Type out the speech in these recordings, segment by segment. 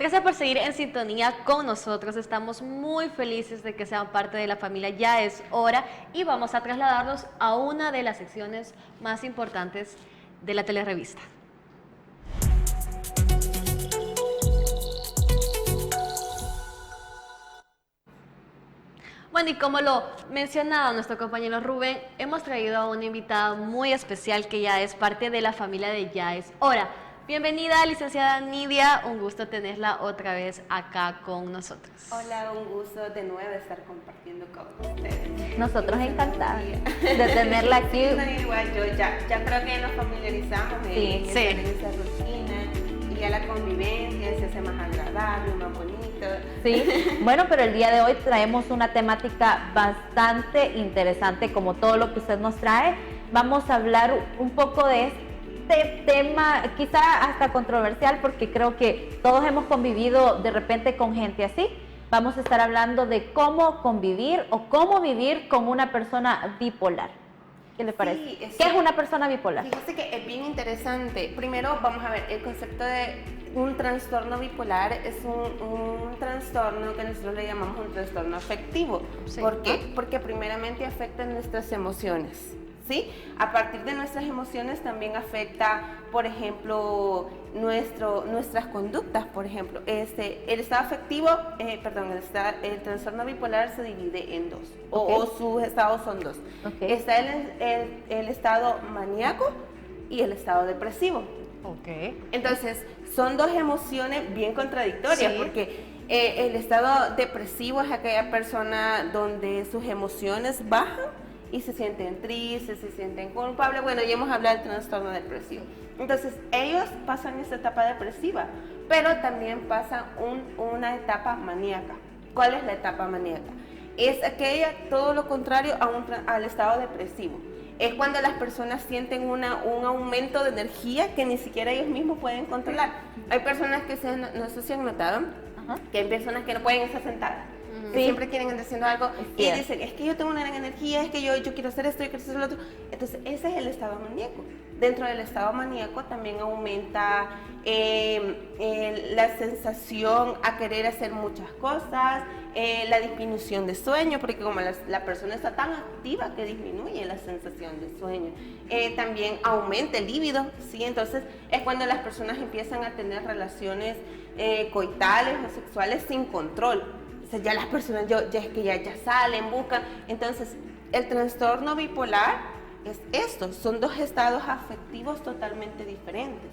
Gracias por seguir en sintonía con nosotros. Estamos muy felices de que sean parte de la familia Ya es Hora y vamos a trasladarnos a una de las secciones más importantes de la telerevista. Bueno, y como lo mencionaba nuestro compañero Rubén, hemos traído a una invitada muy especial que ya es parte de la familia de Ya es Hora. Bienvenida, licenciada Nidia, un gusto tenerla otra vez acá con nosotros. Hola, un gusto de nuevo estar compartiendo con ustedes. Nosotros encantados de tenerla aquí. No, igual yo ya creo que nos familiarizamos en esa rutina y ya la convivencia se hace más agradable, más bonito. Sí, bueno, pero el día de hoy traemos una temática bastante interesante como todo lo que usted nos trae. Vamos a hablar un poco de este tema, quizá hasta controversial, porque creo que todos hemos convivido de repente con gente así. Vamos a estar hablando de cómo convivir o cómo vivir con una persona bipolar. ¿Qué le parece? Sí, ¿Qué es una persona bipolar? Fíjate que es bien interesante. Primero vamos a ver el concepto de un trastorno bipolar. Es un trastorno que nosotros le llamamos un trastorno afectivo. Sí. ¿Por qué? Porque primeramente afecta nuestras emociones. ¿Sí? A partir de nuestras emociones también afecta, por ejemplo, nuestras conductas. Por ejemplo, el estado afectivo, el trastorno bipolar se divide en dos, o sus estados son dos. Okay. Está el estado maníaco y el estado depresivo. Okay. Entonces, son dos emociones bien contradictorias, Sí. porque el estado depresivo es aquella persona donde sus emociones bajan y se sienten tristes, se sienten culpables. Bueno, ya hemos hablado del trastorno depresivo. Entonces, ellos pasan esta etapa depresiva, pero también pasan una etapa maníaca. ¿Cuál es la etapa maníaca? Es aquella, todo lo contrario al estado depresivo. Es cuando las personas sienten un aumento de energía que ni siquiera ellos mismos pueden controlar. Hay personas que no sé si han notado, que hay personas que no pueden estar sentadas. Que siempre quieren andar haciendo algo y dicen, es que yo tengo una gran energía, es que yo quiero hacer esto, yo quiero hacer lo otro. Entonces, ese es el estado maníaco. Dentro del estado maníaco también aumenta la sensación a querer hacer muchas cosas, la disminución de sueño, porque como la persona está tan activa que disminuye la sensación de sueño. También aumenta el líbido, ¿sí? Entonces, es cuando las personas empiezan a tener relaciones coitales o sexuales sin control. O sea, ya las personas ya salen, buscan. Entonces, el trastorno bipolar es esto, son dos estados afectivos totalmente diferentes.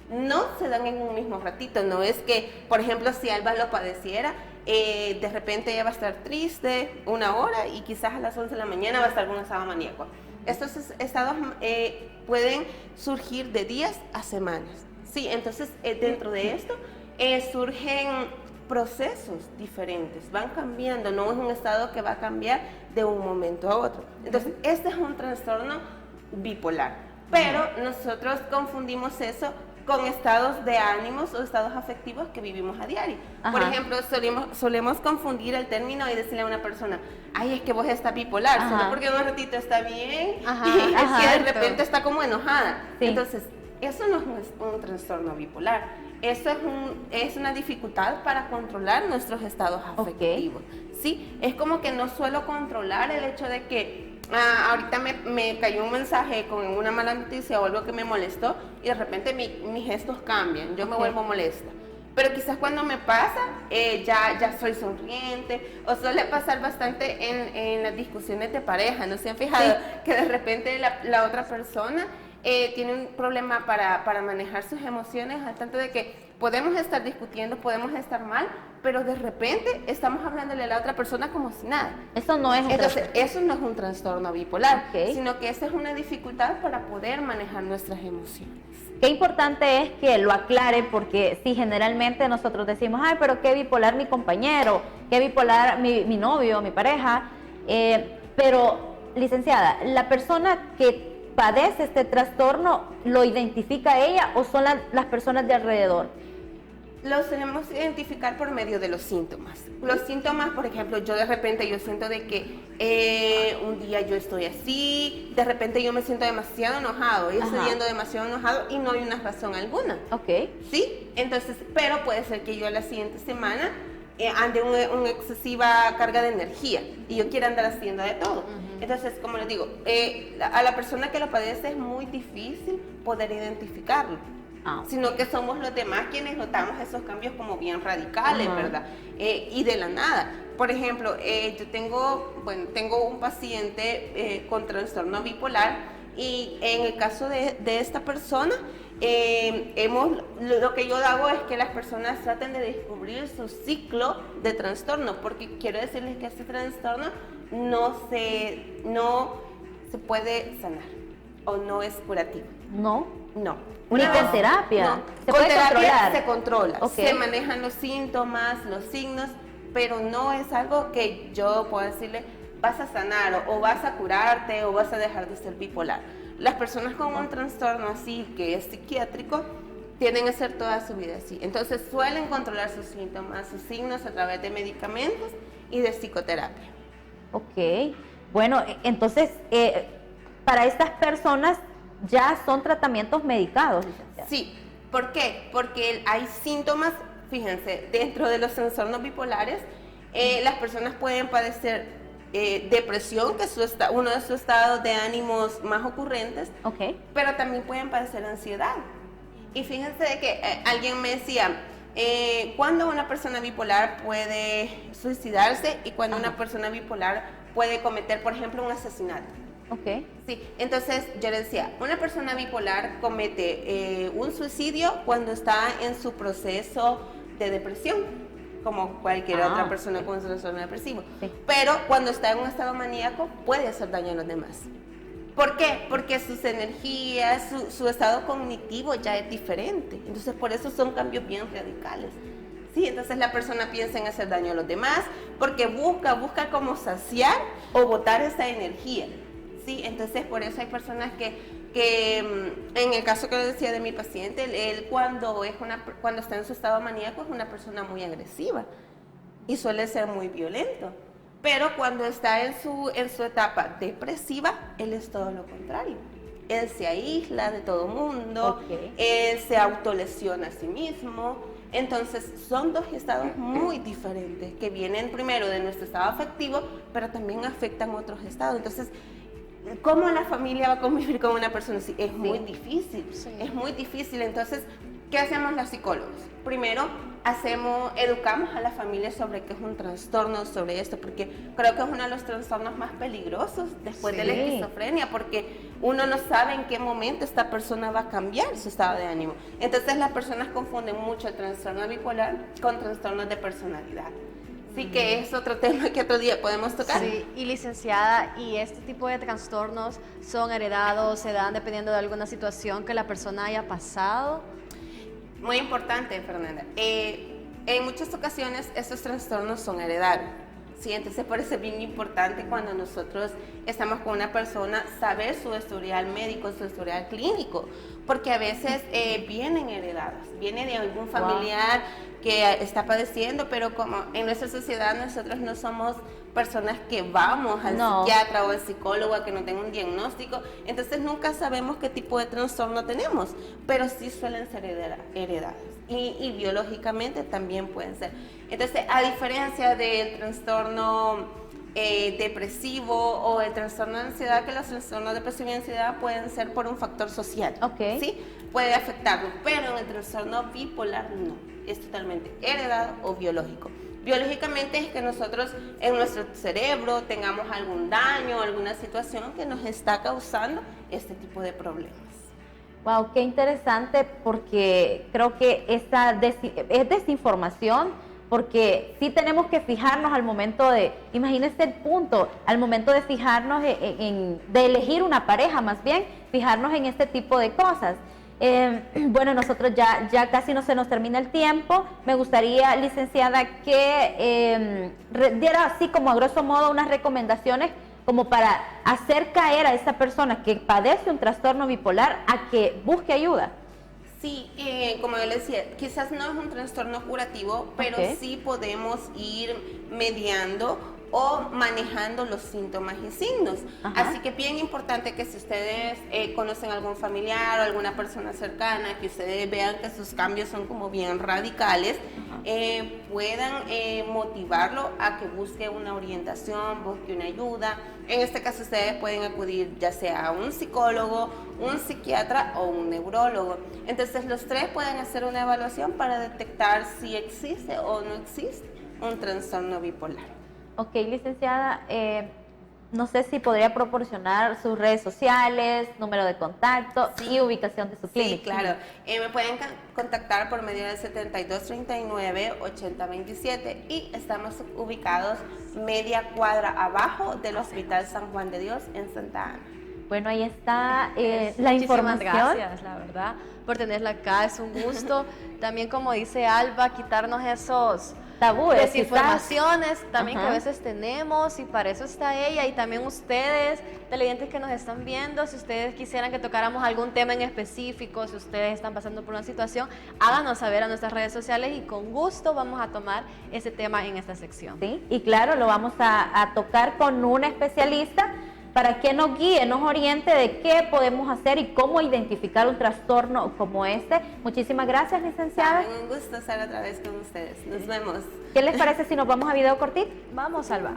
No se dan en un mismo ratito, no es que, por ejemplo, si Alba lo padeciera, de repente ella va a estar triste una hora y quizás a las 11 de la mañana va a estar con un estado maníaco. Estos estados pueden surgir de días a semanas, ¿sí? Entonces, dentro de esto surgen procesos diferentes, van cambiando, no es un estado que va a cambiar de un momento a otro. Entonces, este es un trastorno bipolar, pero nosotros confundimos eso con estados de ánimos o estados afectivos que vivimos a diario. Por ejemplo, solemos confundir el término y decirle a una persona, ay, es que vos estás bipolar, solo porque un ratito está bien y es que de repente está como enojada. Sí. Entonces, eso no es un trastorno bipolar. Eso es una dificultad para controlar nuestros estados afectivos. ¿Sí? Es como que no suelo controlar el hecho de que ahorita me cayó un mensaje con una mala noticia o algo que me molestó y de repente mis gestos cambian, yo me vuelvo molesta. Pero quizás cuando me pasa, ya soy sonriente, o suele pasar bastante en las discusiones de pareja, ¿no se han fijado? Que de repente la otra persona tiene un problema para manejar sus emociones, al tanto de que podemos estar discutiendo, podemos estar mal, pero de repente estamos hablándole a la otra persona como si nada. Eso no es un Entonces, eso no es un trastorno bipolar, sino que esa es una dificultad para poder manejar nuestras emociones. Qué importante es que lo aclare, porque sí, generalmente nosotros decimos, ay, pero qué bipolar mi compañero, qué bipolar mi novio, mi pareja, pero, licenciada, la persona que padece este trastorno, ¿lo identifica ella o son las personas de alrededor? Los tenemos que identificar por medio de los síntomas. Los síntomas, por ejemplo, yo de repente yo siento de que un día yo estoy así, de repente yo me siento demasiado enojado, y estoy yendo demasiado enojado y no hay una razón alguna. Ok. ¿Sí? Entonces, pero puede ser que yo la siguiente semana ande una excesiva carga de energía y yo quiera andar haciendo de todo. Entonces, como les digo, a la persona que lo padece es muy difícil poder identificarlo. Sino que somos los demás quienes notamos esos cambios como bien radicales, ¿verdad? Y de la nada. Por ejemplo, yo tengo un paciente con trastorno bipolar y en el caso de esta persona, lo que yo hago es que las personas traten de descubrir su ciclo de trastorno, porque quiero decirles que este trastorno no se puede sanar o no es curativo. No. Ni con terapia. No. ¿Se con puede terapia controlar? se controla. Okay. Se manejan los síntomas, los signos, pero no es algo que yo pueda decirle, vas a sanar o vas a curarte o vas a dejar de ser bipolar. Las personas con un trastorno así, que es psiquiátrico, tienen que ser toda su vida así. Entonces suelen controlar sus síntomas, sus signos a través de medicamentos y de psicoterapia. Ok. Bueno, entonces, para estas personas ya son tratamientos medicados, licenciada. Sí. ¿Por qué? Porque hay síntomas, fíjense, dentro de los trastornos bipolares, las personas pueden padecer depresión, que es uno de sus estados de ánimos más ocurrentes, pero también pueden padecer ansiedad. Y fíjense de que alguien me decía, ¿cuándo una persona bipolar puede suicidarse y cuándo una persona bipolar puede cometer, por ejemplo, un asesinato? Sí, entonces yo le decía, una persona bipolar comete un suicidio cuando está en su proceso de depresión, como cualquier otra persona con un trastorno depresivo. Sí. Pero cuando está en un estado maníaco puede hacer daño a los demás. ¿Por qué? Porque sus energías, su estado cognitivo ya es diferente. Entonces por eso son cambios bien radicales. Sí, entonces la persona piensa en hacer daño a los demás porque busca como saciar o botar esa energía. Sí, entonces por eso hay personas que en el caso que les decía de mi paciente, él cuando está en su estado maníaco es una persona muy agresiva y suele ser muy violento. Pero cuando está en su etapa depresiva, él es todo lo contrario. Él se aísla de todo mundo, él se autolesiona a sí mismo. Entonces son dos estados muy diferentes que vienen primero de nuestro estado afectivo, pero también afectan otros estados. Entonces, ¿cómo la familia va a convivir con una persona así? Es muy difícil, es muy difícil. Entonces, ¿qué hacemos los psicólogos? Primero, educamos a la familia sobre qué es un trastorno, sobre esto, porque creo que es uno de los trastornos más peligrosos después de la esquizofrenia, porque uno no sabe en qué momento esta persona va a cambiar su estado de ánimo. Entonces, las personas confunden mucho el trastorno bipolar con trastornos de personalidad. Sí, que es otro tema que otro día podemos tocar. Sí, y licenciada, ¿y este tipo de trastornos son heredados, se dan dependiendo de alguna situación que la persona haya pasado? Muy importante, Fernanda. En muchas ocasiones estos trastornos son heredados. Sí, entonces por eso es bien importante cuando nosotros estamos con una persona saber su historial médico, su historial clínico, porque a veces vienen heredados, viene de algún familiar que está padeciendo, pero como en nuestra sociedad nosotros no somos personas que vamos al psiquiatra o al psicólogo a que nos den un diagnóstico, entonces nunca sabemos qué tipo de trastorno tenemos, pero sí suelen ser heredados y biológicamente también pueden ser. Entonces, a diferencia del trastorno depresivo o el trastorno de ansiedad, que los trastornos de depresión y ansiedad pueden ser por un factor social, ¿sí? Puede afectarlo, pero en el trastorno bipolar no, es totalmente heredado o biológico. Biológicamente es que nosotros en nuestro cerebro tengamos algún daño, alguna situación que nos está causando este tipo de problemas. Wow, qué interesante, porque creo que es desinformación, porque sí tenemos que fijarnos al momento de, imagínense el punto, al momento de fijarnos de elegir una pareja, más bien, fijarnos en este tipo de cosas. Bueno, nosotros ya casi no se nos termina el tiempo. Me gustaría, licenciada, que diera así como a grosso modo unas recomendaciones como para hacer caer a esa persona que padece un trastorno bipolar a que busque ayuda. Sí, como yo le decía, quizás no es un trastorno curativo, pero Ok. sí podemos ir mediando o manejando los síntomas y signos. Ajá. Así que bien importante que si ustedes conocen a algún familiar o alguna persona cercana, que ustedes vean que sus cambios son como bien radicales, puedan motivarlo a que busque una orientación, busque una ayuda. En este caso ustedes pueden acudir ya sea a un psicólogo, un psiquiatra o un neurólogo. Entonces los tres pueden hacer una evaluación para detectar si existe o no existe un trastorno bipolar. Ok, licenciada, no sé si podría proporcionar sus redes sociales, número de contacto y ubicación de su Sí, clínica. claro. Me pueden contactar por medio del 7239-8027 y estamos ubicados media cuadra abajo del Hospital San Juan de Dios en Santa Ana. Bueno, ahí está la Muchísimas información. gracias, la verdad, por tenerla acá. Es un gusto. También, como dice Alba, quitarnos esos Tabúes, desinformaciones también que a Ajá. veces tenemos, y para eso está ella y también ustedes, televidentes que nos están viendo. Si ustedes quisieran que tocáramos algún tema en específico, si ustedes están pasando por una situación, háganos saber a nuestras redes sociales y con gusto vamos a tomar ese tema en esta sección. Sí, y claro, lo vamos a tocar con un especialista para que nos guíe, nos oriente de qué podemos hacer y cómo identificar un trastorno como este. Muchísimas gracias, licenciada. Saben, un gusto estar otra vez con ustedes. Nos vemos. ¿Qué les parece si nos vamos a video cortito? Vamos, Alba.